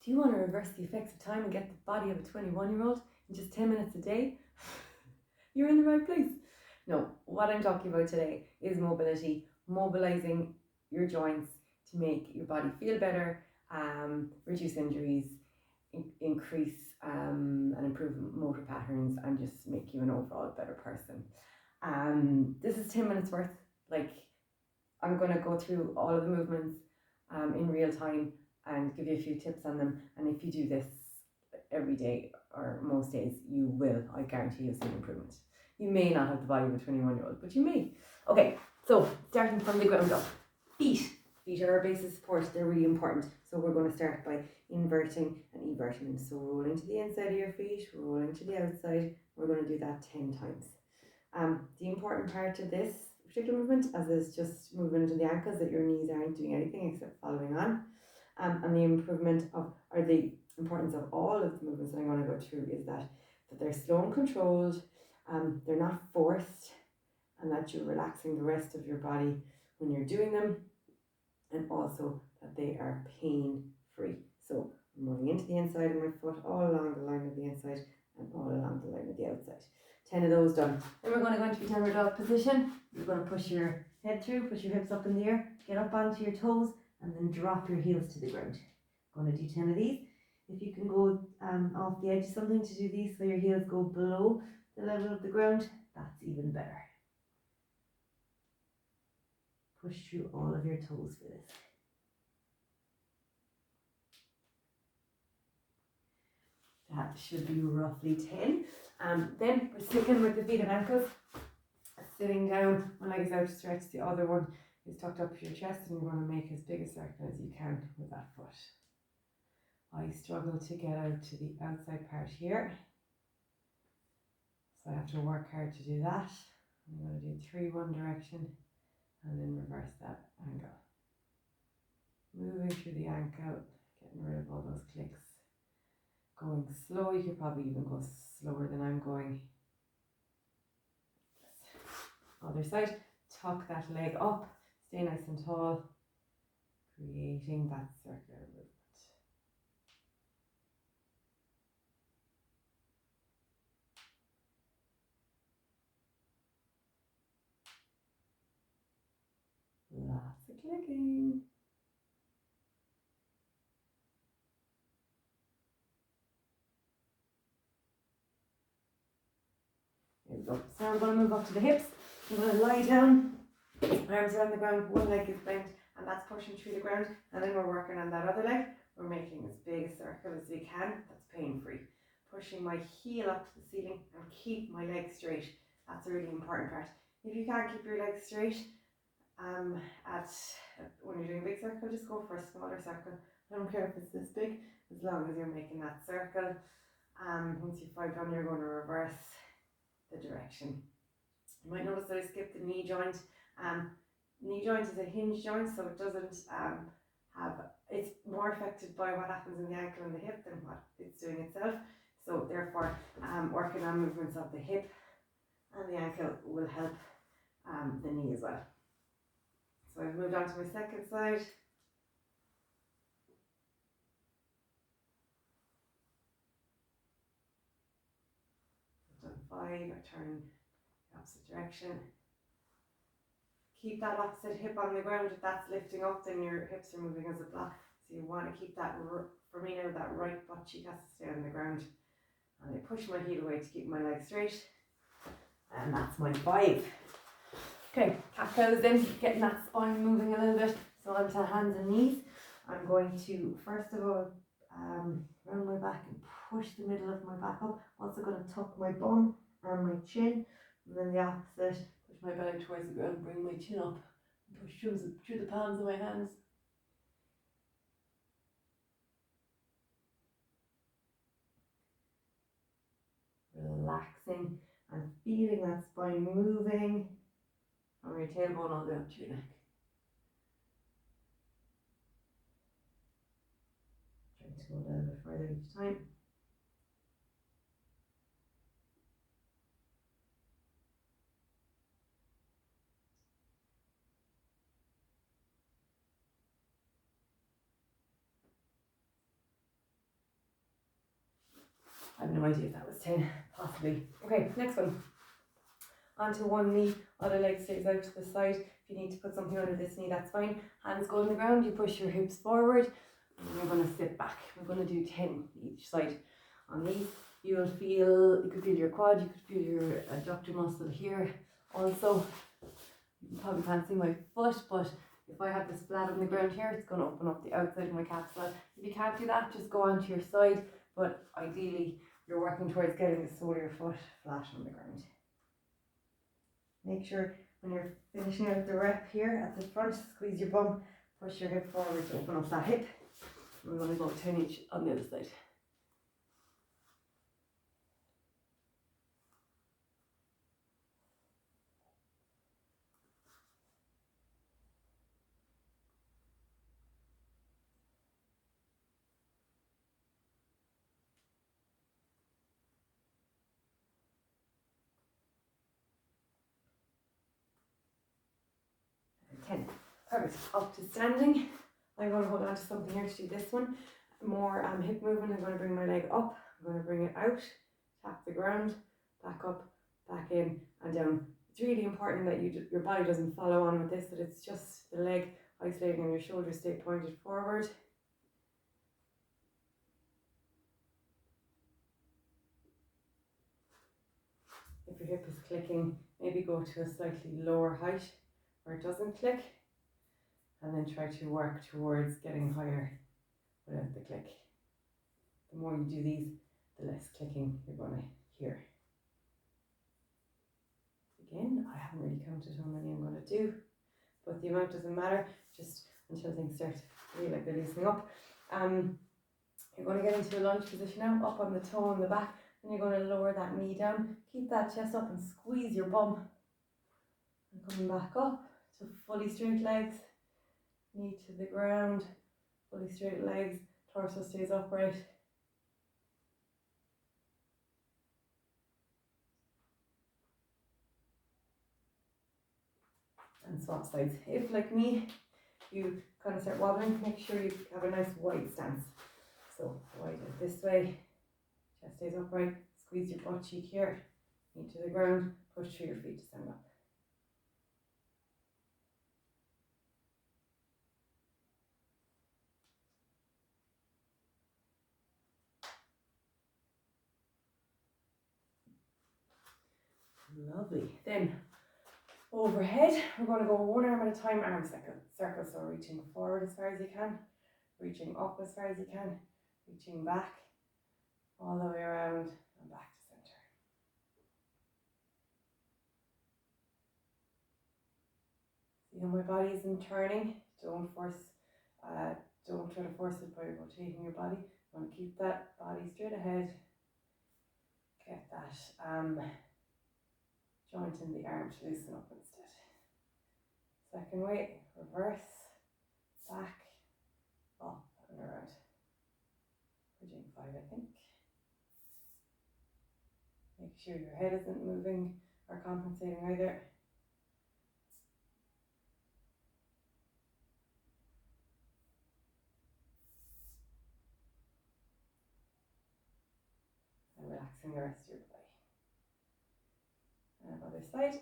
Do you want to reverse the effects of time and get the body of a 21-year-old in just 10 minutes a day? You're in the right place. No, what I'm talking about today is mobility, mobilizing your joints to make your body feel better, reduce injuries, increase and improve motor patterns, and just make you an overall better person. This is 10 minutes worth. Like, I'm going to go through all of the movements in real time and give you a few tips on them. And if you do this every day or most days, you will, I guarantee you'll see an improvement. You may not have the body of a 21-year-old, but you may. Okay, so starting from the ground up. Feet. Feet are our base of support. They're really important. So we're going to start by inverting and everting. So rolling to the inside of your feet, rolling to the outside. We're going to do that 10 times. The important part of this particular movement, as is just moving to the ankles, that your knees aren't doing anything except following on. And the improvement of, or the importance of all of the movements that I'm going to go through is that they're slow and controlled, they're not forced, and that you're relaxing the rest of your body when you're doing them, and also that they are pain-free. So I'm moving into the inside of my foot, all along the line of the inside and all along the line of the outside. 10 of those done. Then we're going to go into the downward dog position. You're going to push your head through, push your hips up in the air, get up onto your toes, and then drop your heels to the ground. Going to do 10 of these. If you can go off the edge of something to do these so your heels go below the level of the ground, that's even better. Push through all of your toes for this. That should be roughly 10. Then we're sticking with the feet and ankles. Sitting down, one leg is out to stretch, the other one is tucked up to your chest, and you're going to make as big a circle as you can with that foot. I struggle to get out to the outside part here, so I have to work hard to do that. I'm going to do 3 one direction and then reverse that angle. Moving through the ankle, getting rid of all those clicks. Going slow, you could probably even go slower than I'm going. Other side, tuck that leg up, stay nice and tall, creating that circular movement. Lots of clicking. There we go. So I'm going to move up to the hips. I'm going to lie down, arms are on the ground, one leg is bent, and that's pushing through the ground. And then we're working on that other leg. We're making as big a circle as we can. That's pain-free. Pushing my heel up to the ceiling and keep my leg straight. That's a really important part. If you can't keep your legs straight, when you're doing a big circle, just go for a smaller circle. I don't care if it's this big, as long as you're making that circle. Once you've 5 done, you're going to reverse the direction. You might notice that I skipped the knee joint. Knee joint is a hinge joint, so it doesn't it's more affected by what happens in the ankle and the hip than what it's doing itself. So therefore, working on movements of the hip and the ankle will help the knee as well. So I've moved on to my second side. I've done 5, I turn the opposite direction. Keep that opposite hip on the ground. If that's lifting up, then your hips are moving as a block. So you want to keep that, for me now, that right butt cheek has to stay on the ground. And I push my heel away to keep my leg straight. And that's my 5. Okay, cat cows then, getting that spine moving a little bit. So onto hands and knees. I'm going to, first of all, round my back and push the middle of my back up. Also going to tuck my bum and my chin. And then the opposite, push my belly towards the ground, bring my chin up, and push through the palms of my hands. Relaxing and feeling that spine moving from your tailbone all the way up to your neck. Trying to go a little bit further each time. I have no idea if that was 10, possibly. Okay, next one. Onto one knee, other leg stays out to the side. If you need to put something under this knee, that's fine. Hands go on the ground, you push your hips forward, and you're going to sit back. We're going to do 10 each side. On these, you could feel your quad, you could feel your adductor muscle here. Also, you probably can't see my foot, but if I have this flat on the ground here, it's going to open up the outside of my calf as well. If you can't do that, just go onto your side, but ideally, you're working towards getting the sole of your foot flat on the ground. Make sure when you're finishing out the rep here at the front, squeeze your bum, push your hip forward to open up that hip. We're going to go 10 each on the other side. And 10. Perfect. Up to standing. I'm going to hold on to something here to do this one. More hip movement. I'm going to bring my leg up. I'm going to bring it out. Tap the ground. Back up, back in and down. It's really important that your body doesn't follow on with this, that it's just the leg isolating and your shoulders stay pointed forward. If your hip is clicking, maybe go to a slightly lower height where it doesn't click, and then try to work towards getting higher without the click. The more you do these, the less clicking you're going to hear. Again, I haven't really counted how many I'm going to do, but the amount doesn't matter, just until things start to feel like they're loosening up. You're going to get into a lunge position now, up on the toe on the back, and you're going to lower that knee down. Keep that chest up and squeeze your bum. And coming back up to fully straight legs, knee to the ground, fully straight legs, torso stays upright. And swap sides. If, like me, you kind of start wobbling, make sure you have a nice wide stance. So wide out this way, chest stays upright, squeeze your butt cheek here, knee to the ground, push through your feet to stand up. Lovely. Then overhead, we're going to go one arm at a time, arm circle. So reaching forward as far as you can, reaching up as far as you can, reaching back all the way around and back to center. See how my body isn't turning? Don't try to force it by rotating your body. You want to keep that body straight ahead. Get that joint in the arm to loosen up instead. Second way, reverse, back, up and around. We're doing 5, I think. Make sure your head isn't moving or compensating either. And relaxing the rest of your body. And other side.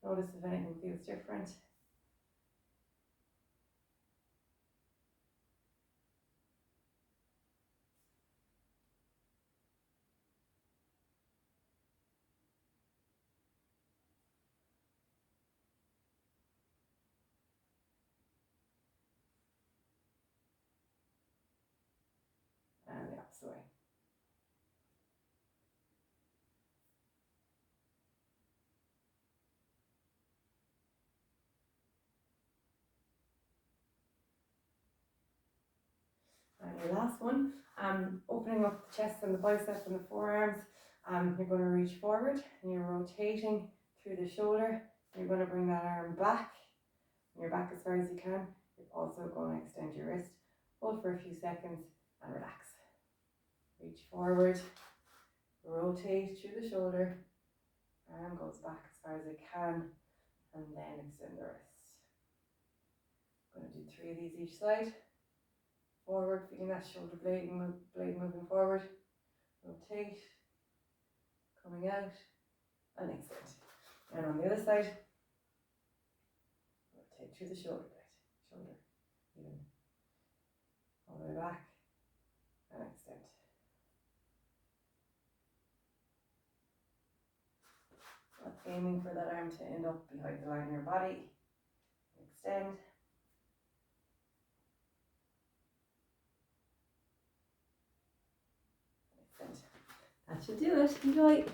Notice if anything feels different. And the opposite way. And your last one, opening up the chest and the bicep and the forearms. You're going to reach forward and you're rotating through the shoulder. You're going to bring that arm back, and you're back as far as you can. You're also going to extend your wrist, hold for a few seconds and relax. Reach forward, rotate through the shoulder, arm goes back as far as it can, and then extend the wrist. I'm going to do 3 of these each side. forward, feeling that shoulder blade moving forward. Rotate, coming out, and extend. And on the other side, rotate through the shoulder blade, even, all the way back, and extend. Aiming for that arm to end up behind the line of your body. Extend. Extend. That should do it. Enjoy.